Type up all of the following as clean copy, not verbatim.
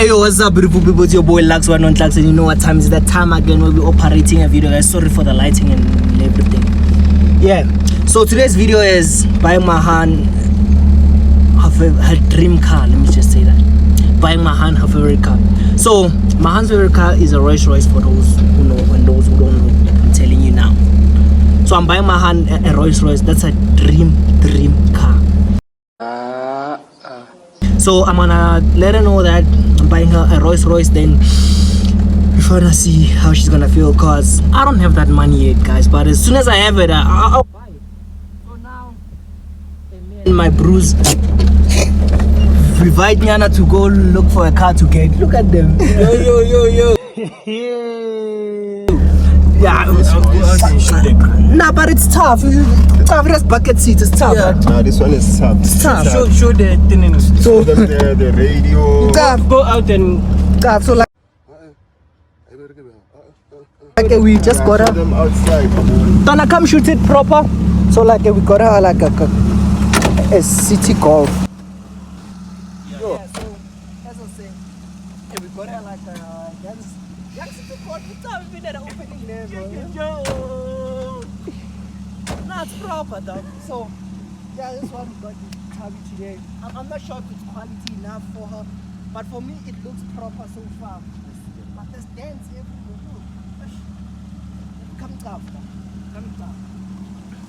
Hey, yo, what's up, beautiful people? It's your boy Lux One on Lux, and you know what time is that time again we'll be operating a video, guys. Sorry for the lighting and everything. Yeah, so today's video is buying Mahan her dream car. Let me just say that. Buying Mahan her favorite car. So Mahan's favorite car is a Rolls Royce, for those who know and those who don't know. I'm telling you now. So I'm buying Mahan a Rolls Royce. That's a dream car. So I'm gonna let her know that I'm buying her a Rolls Royce, then before I see how she's gonna feel, cause I don't have that money yet, guys, but as soon as I have it, I'll buy it. So now me and my bros we invite Nyana to go look for a car to get. Look at them. Yo. Yeah, nah, but it's tough. It's tough. It has bucket seats. It's tough. Yeah. Nah, this one is tough. It's tough. Show the thing. So the radio. Tough. Go out and Tough. So like we just got her. Them outside. Gonna come shoot it proper. So like we got her like a city golf. Yeah, so as I was saying, we got her like a city golf. We've been at the opening there, bro. Nah, it's proper, dog. So yeah, this one we got the Tabi today. I'm not sure if it's quality enough for her, but for me it looks proper so far. But there's dents everywhere. Look. Come tough.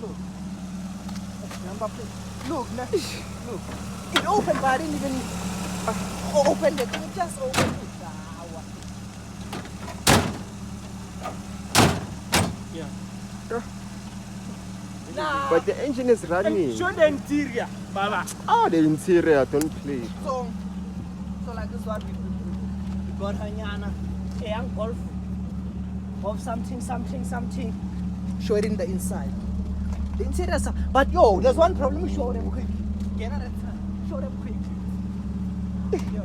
Look. Number plate. Look. It opened, but I didn't even open it. It just opened it. yeah. Nah. But the engine is running. Show the interior, Baba. Oh, the interior, don't play. So like this one, we got her Nyana, a young Golf of something. Show it in the inside. The interior, but yo, there's one problem. Show them quick. Get out of time. Show them quick. Yo.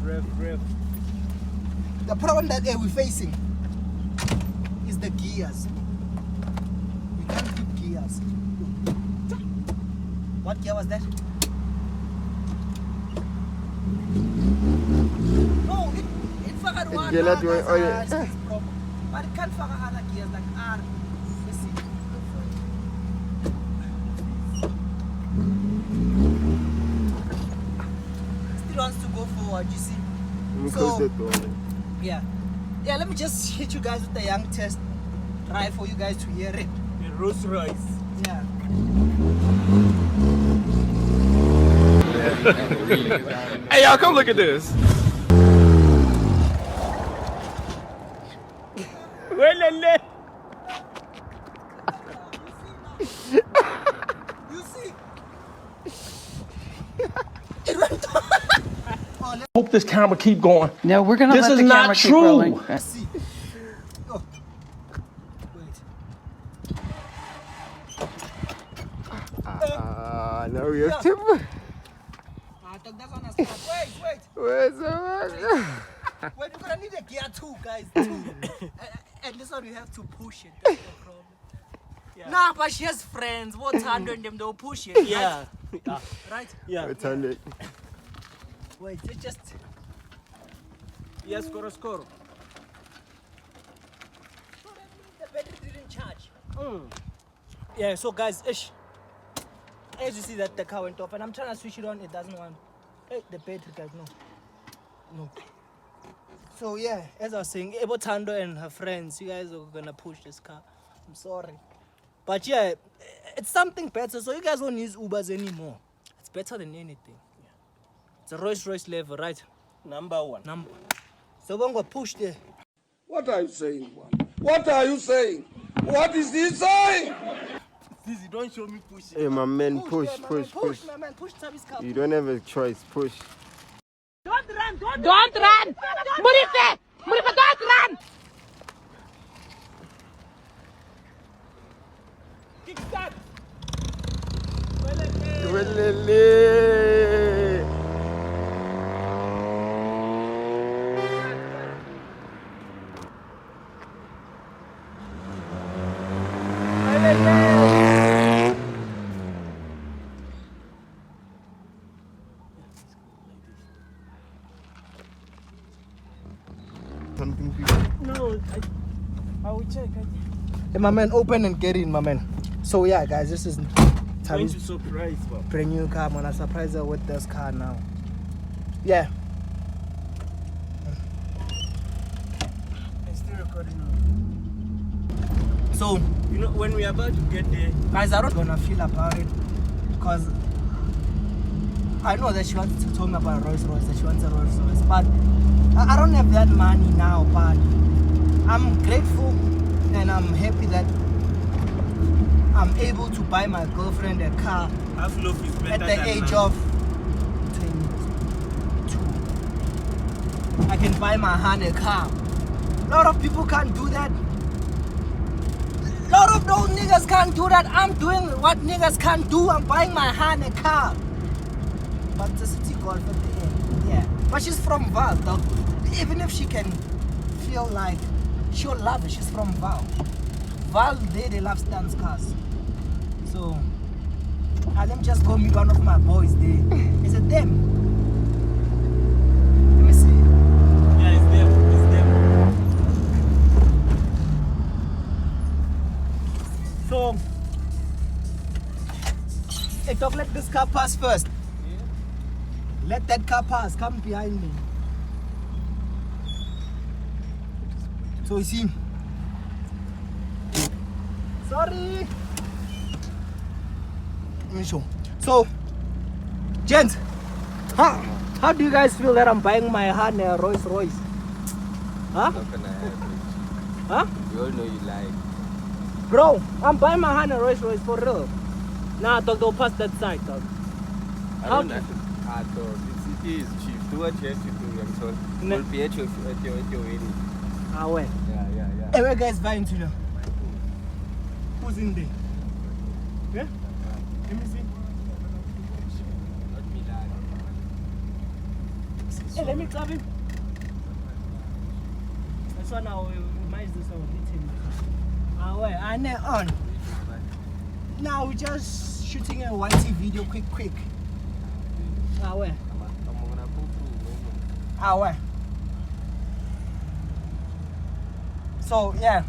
Rev. The problem that we're facing is the gears. We can't keep gears. What gear was that? No, it forgot one. It cannot do it. Oh, yeah. But it can't forget other gears like R. Let's see. Still wants to go forward, you see. Close the door. Yeah, let me just hit you guys with the young test drive for you guys to hear it. The Rolls Royce. Yeah. Hey y'all, come look at this. Welele. You see? It went on. Hope this camera keep going. No, we're gonna This let is the not camera keep true. rolling. Let's see. Oh. Wait. Now we have to. That one has stopped. Wait. Where's the Wait, we're gonna need a gear too, guys. And this one we have to push it. That's the problem. Yeah. Nah, but she has friends. What's 100 them? They'll push it. Yeah. Right? Yeah. It's 100. Wait, it just. Yes, score. So that means the battery didn't charge. Yeah, so guys, as you see that the car went off, and I'm trying to switch it on, it doesn't want. Hey, the battery, guys, no. So yeah, as I was saying, Ebotando and her friends, you guys are gonna push this car. I'm sorry, but yeah, it's something better. So you guys won't use Ubers anymore. It's better than anything. It's a Rolls Royce level, right? Number one. So we're gonna push there. What are you saying, man? What are you saying? What is he saying? Zizi, don't show me pushing. Hey, my man, push. My man, push Tabi's car. You don't have a choice. Push. Don't run! Murife, don't run! Kickstart. Welele. counting people. No, I will check. Hey, my man, open and get in, my man. So yeah, guys, this is I'm going Tabi's to surprise, bro. brand new car. I'm gonna surprise her with this car now. Yeah. I'm still recording. So, You know, when we're about to get there, guys, I don't gonna feel about it because I know that she wants to tell me about a Rolls Royce, that she wants a Rolls Royce, but I don't have that money now. But I'm grateful and I'm happy that I'm able to buy my girlfriend a car half loaf is better at the than age none. of 22. I can buy my hand a car. A lot of people can't do that. A lot of those niggas can't do that. I'm doing what niggas can't do. I'm buying my hand a car. But the city golf at the end. Yeah. But she's from Val, dog. Even if she can feel like she'll love it, she's from Val. Val, they love Stan's cars. So let me just go meet one of my boys there. Is it them? Let me see. Yeah, it's them. It's them. So, hey, dog, let this car pass first. Let that car pass. Come behind me. So you see. Sorry. Let me show. So, gents, how do you guys feel that I'm buying my hand a Rolls Royce? Huh? Not gonna happen. Huh? We all know you like. Bro, I'm buying my hand a Rolls Royce for real. Nah, dog, don't pass that side, dog. I How don't know. I thought the city is cheap. Do what you have to do. I'm sorry. No. We'll be at your wedding. Ah, where? Yeah. Hey, where guys buying to now? Who's in there? Yeah? Let me see. Not Milan. Hey, let me clap him. That's why now might this one hit him. Ah, where? I know on. Now we're just shooting a YT video quick. Ah, where? Ah, where? So, yeah.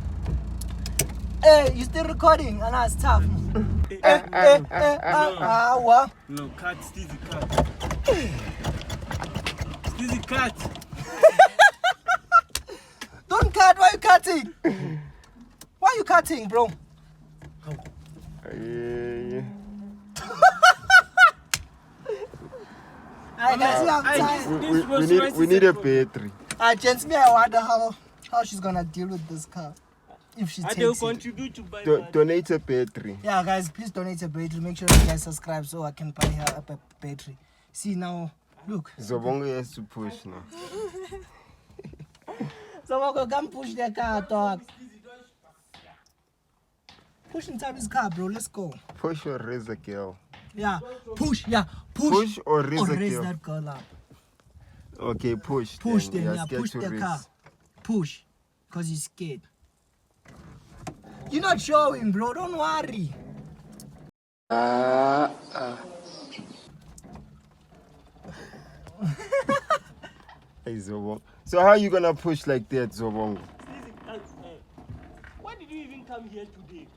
Hey, you still recording? And that's tough. What? No, cut, Steezy, cut. Steezy, cut. Don't cut, why you cutting? Why you cutting, bro? Yeah. I can see I'm tired. We need a battery. Gents, me, I wonder how she's gonna deal with this car. If she I takes will it. contribute to buy that. Donate a battery. Yeah, guys, please donate a battery. Make sure you guys subscribe so I can buy her a battery. See now, look. Zobongo has to push now. So we're gonna come push the car, dog. Push inside his car, bro. Let's go. Push or raise a girl. Yeah, push. Yeah, push. Push or raise a raise girl. that girl up. Okay, push. Push then. them. You're Yeah, scared push to the raise. car. Push, cause he's scared. You're not showing, bro. Don't worry. Hey, Zobongo. So how are you gonna push like that, Zobongo? Why did you even come here today?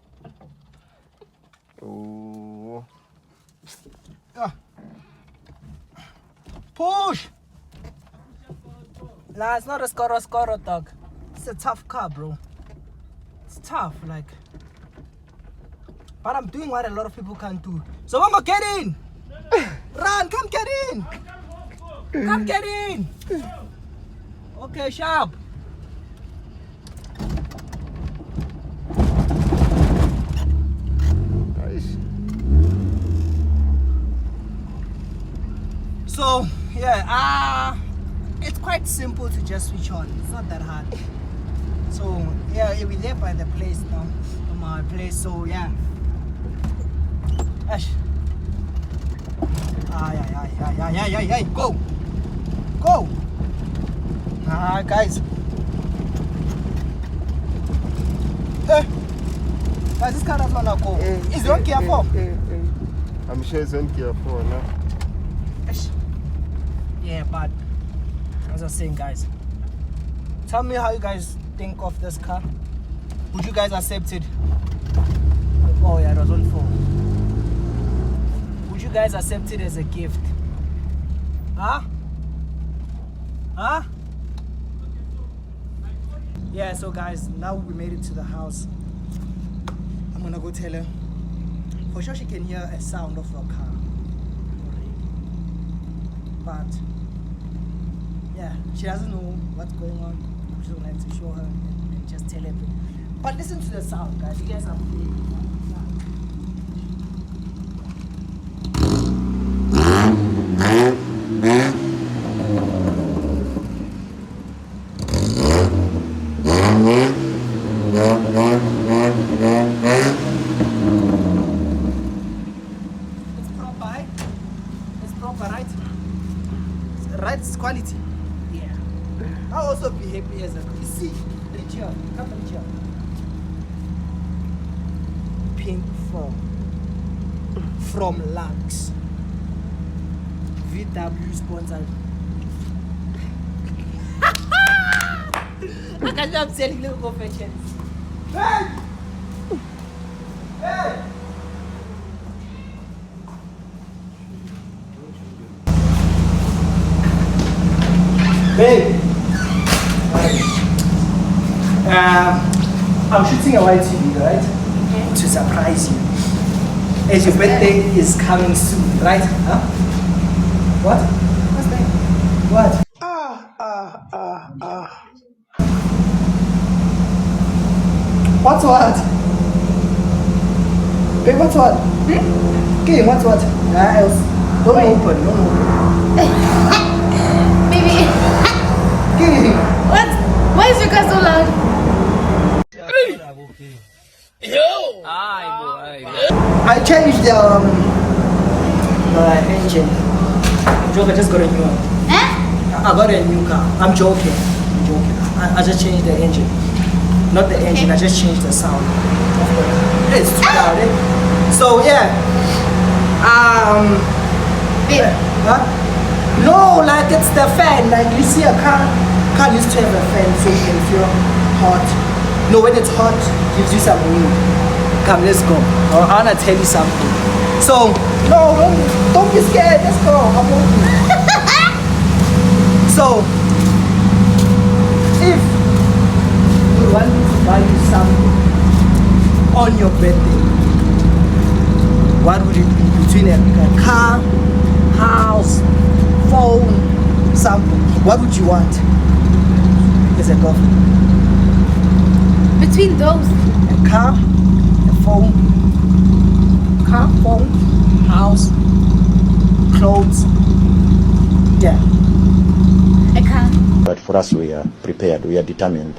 Oh. Push. Nah, it's not a Scoro, dog. It's a tough car, bro. It's tough, like. But I'm doing what a lot of people can't do. So I'm gonna get in. Run, come get in. Come get in. Okay, sharp. Nice. So yeah, it's quite simple to just switch on. It's not that hard. So yeah, we're there by the place now, from our place. So yeah. Ash. Yeah. Go. Guys. Guys, this car does not go. Is it on Gear 4? I'm sure it's on Gear 4 now. Yeah, but as I was saying, guys, Tell me how you guys think of this car. Would you guys accept it? Oh yeah, it was on 4. Would you guys accept it as a gift? Huh? Huh? Yeah, so guys, now we made it to the house. I'm gonna go tell her. For sure she can hear a sound of a car already. But yeah, she doesn't know what's going on. She's gonna have to show her and just tell everything. But listen to the sound, guys. You guys are playing. It's proper, right? It's proper, right? Right, it's quality. Yeah. I'll also be happy as a. You see, reach here. Come reach here. Pink from Lux. VW sponsored. I can't stop selling little confections. Hey! Hey! Babe! I'm shooting a white TV, right? Okay. To surprise you. As your birthday is coming soon, right? Huh? What? What's that? What? What's what? Babe, what's what? Okay, what's what? Else. Don't open. Baby, Okay. what? Why is your car so loud? I changed the engine. Joke, I just got a new one. Huh? I got a new car. I'm joking. I just changed the engine. Not the engine, I just changed the sound. It's too loud, eh? So yeah. Babe, Huh? No, like it's the fan. Like you see a car used to have a fan so you can feel hot. No, when it's hot, it gives you some wind. Come, let's go. I wanna tell you something. So, no, don't be scared. Let's go. I'm walking. So, if you want me to buy you something on your birthday, what would it be between a car, house, phone, something? What would you want as a girlfriend? between those, A car, a phone, house, clothes. Yeah. I can't. But for us, we are prepared, we are determined.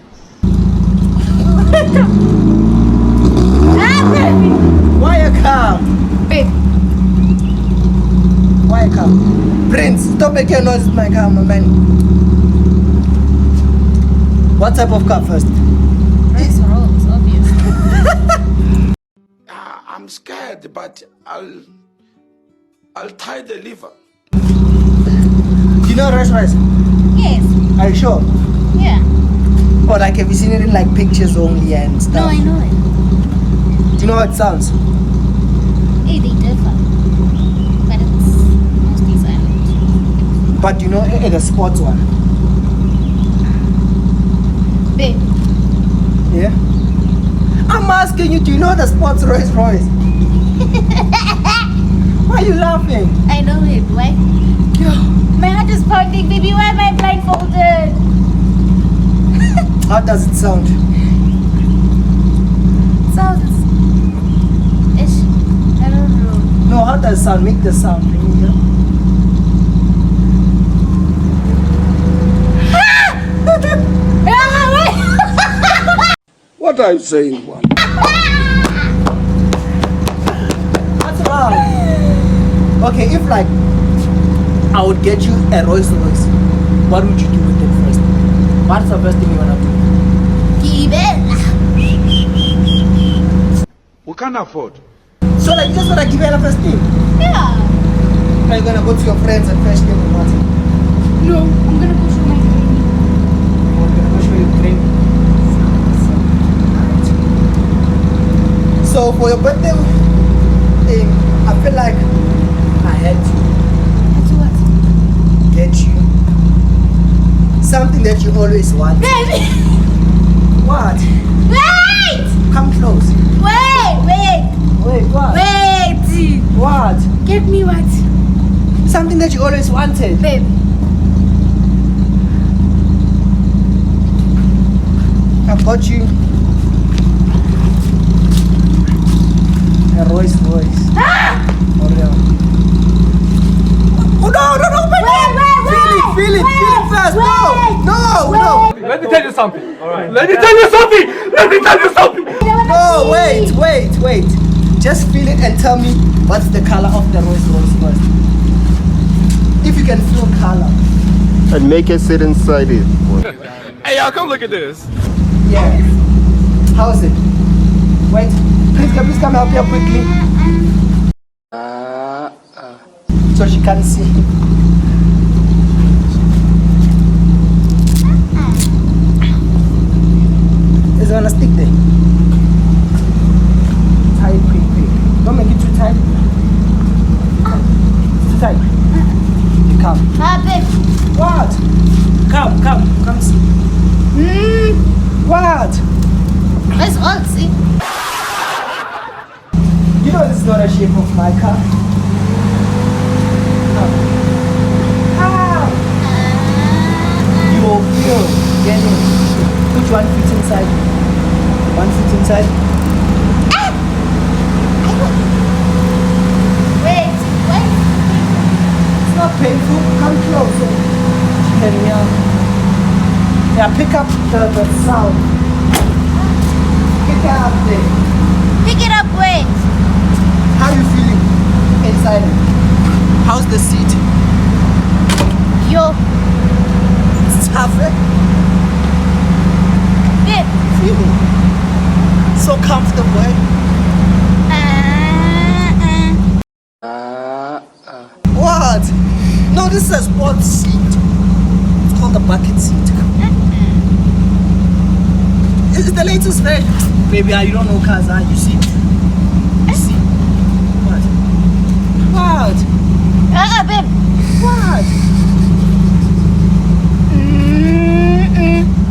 Why a car? Babe, Why a car? Prince, stop making noise with my car, my man. What type of car first? Rolls Royce, obvious. I'm scared, but I'll tie the liver. Do you know Rolls Royce? Yes, Are you sure? yeah. Or like have you seen it in like pictures only and stuff? No, I know it. Do you know how it sounds? Hey, they differ. But it's mostly silent. But you know the sports one? Babe, Yeah? I'm asking you, do you know the sports Rolls Royce? Why are you laughing? I know it. Why? My heart is pounding, baby. Why am I blindfolded? How does it sound? Sounds ish. I don't know. No, how does it sound? Make the sound. Can you hear? What are you saying, one? What's wrong? Okay, if like I would get you a Rolls Royce, what would you do with it first? What's the first thing you wanna do? Keep it. We can't afford. So like you just wanna give her the first thing? Yeah. Are you gonna go to your friends and fetch them or what? No, I'm gonna go show my baby. Or you're gonna go show your So for your birthday thing, I feel like I had to get you something that you always want. Baby! What? Wait! Come close. Wait! Wait, what? Wait! What? Get me what? Something that you always wanted. Babe. I bought you a Rolls Royce. Ah! Oh, yeah. Oh, no, open Wait, it. Feel it first. No. Let me tell you something. All right. Let me tell you something. No, wait. Just feel it and tell me what's the color of the Rolls Royce first. If you can feel color. And make it sit inside it. Hey, y'all, come look at this. Yeah. How is it? Wait. Please come help here quickly. So she can't see. Is it on a stick there? Tie it quick. Don't make it too tight. It's too tight. You come. Babe. What? Come see. What? Let's all see. You know this is not a shape of my car. Come. Yo, get in. Put 1 foot inside. 1 foot inside. Wait. It's not painful. Come close. Can you? Yeah, pick up the sound. Pick it up there. Pick it up, wait. How you feeling inside? How's the seat? Yo. It's tough, eh? Babe. Feeling so comfortable, eh? What? No, this is a sports seat. It's called a bucket seat. It's the latest version. Baby, you don't know cars, huh? You see? You see? What? Babe. What?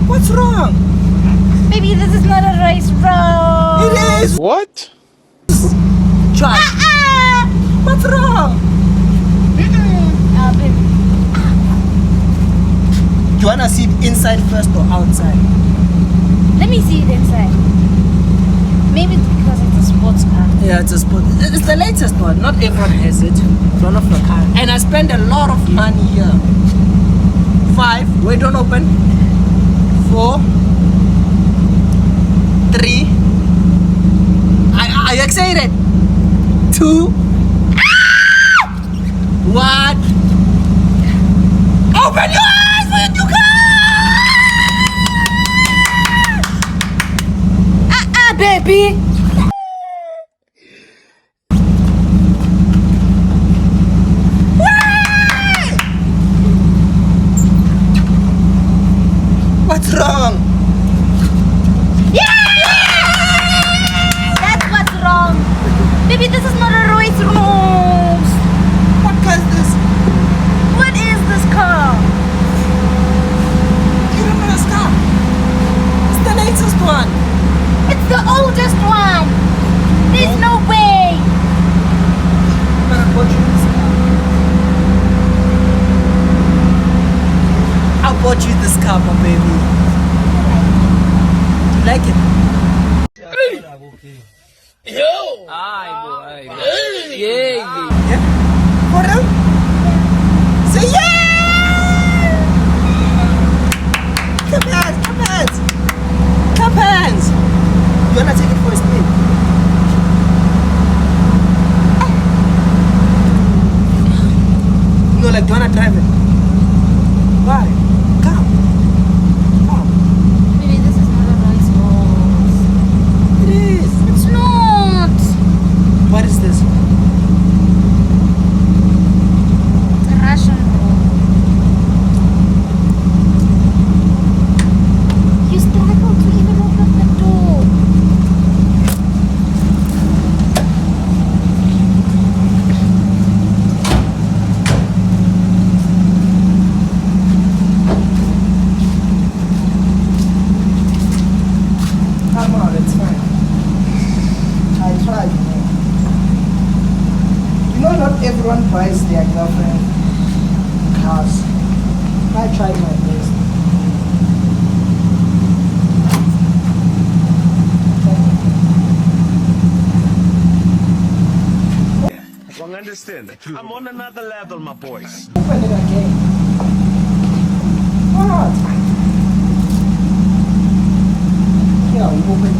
What's wrong? Baby, this is not a race road. It is. What? Try. What's wrong? Babe. Do you wanna see it inside first or outside? Let me see it inside. Maybe it's because it's a sports car. Yeah, it's a sport. It's the latest one. Not everyone has it. Front of the car. And I spend a lot of money here. 5. Wait, don't open. 4. 3. Are you excited? 2. 1. Open your eyes when you come. Baby. What's wrong? That's what's wrong. Baby, this is not a race rules. What car is this? What is this car? You don't know this car? It's the latest one. It's the oldest one. There's no way. But I bought you this car. I bought you this car, my baby. You like it? Yeah? For real? Say yeah! Come hands! You wanna take it for a spin? No, like, do you wanna drive it? Why? Come. Baby, this is not a race rules. It is. It's not. What is this? I tried my best. Don't understand. I'm on another level, my boys. Open it again. What? Yeah, we open it.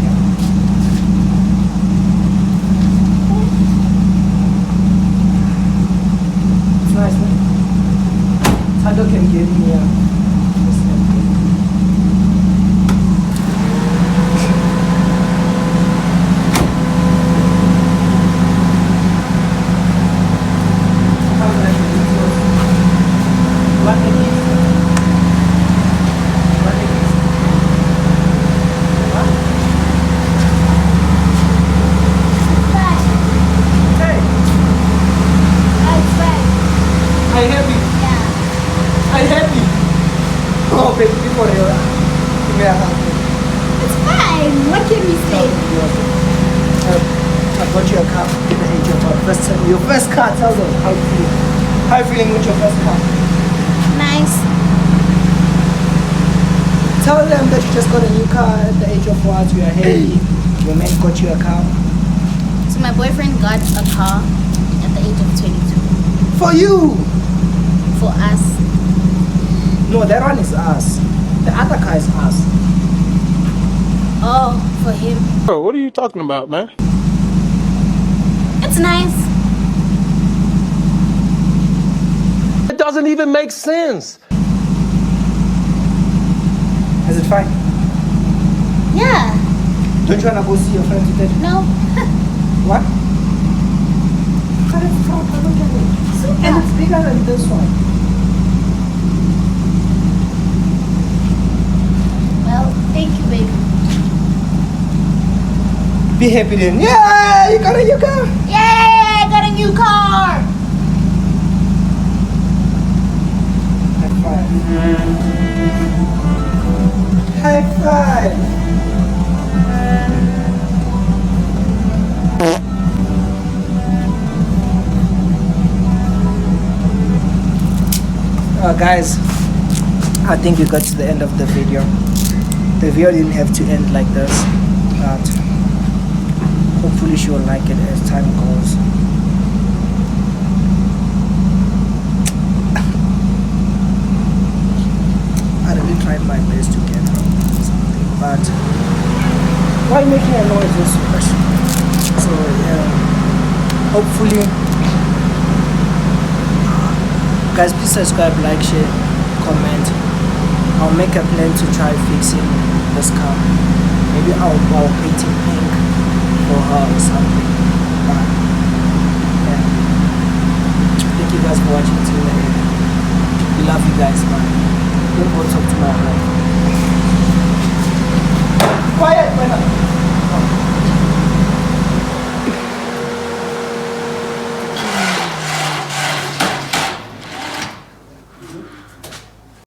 It's nice, man. Tando can give me It's fine. What can we say? I got you a car at the age of your first car. Tell them how you feel. How you feeling with your first car? Nice. Tell them that you just got a new car at the age of what? You are happy. Your man got you a car. So my boyfriend got a car at the age of 22. For you. For us. No, that one is us. The other car is us. Oh, for him. Bro, what are you talking about, man? It's nice. It doesn't even make sense. Is it fine? Yeah. Don't you wanna go see your friend today? No. What? Look at it. And it's bigger than this one. Well, thank you, baby. Be happy then. Yeah, you got a new car. Yay! I got a new car. High five. High five. Guys, I think we got to the end of the video. The video didn't have to end like this, but hopefully she will like it as time goes. I really tried my best to get her something, but why making a noise is so much? So yeah, hopefully, guys, please subscribe, like, share, comment. I'll make a plan to try fixing this car. Maybe I'll paint it pink for her or something. But yeah, thank you guys for watching till the end. We love you guys, man. Don't go talk to my wife. Quiet, brother.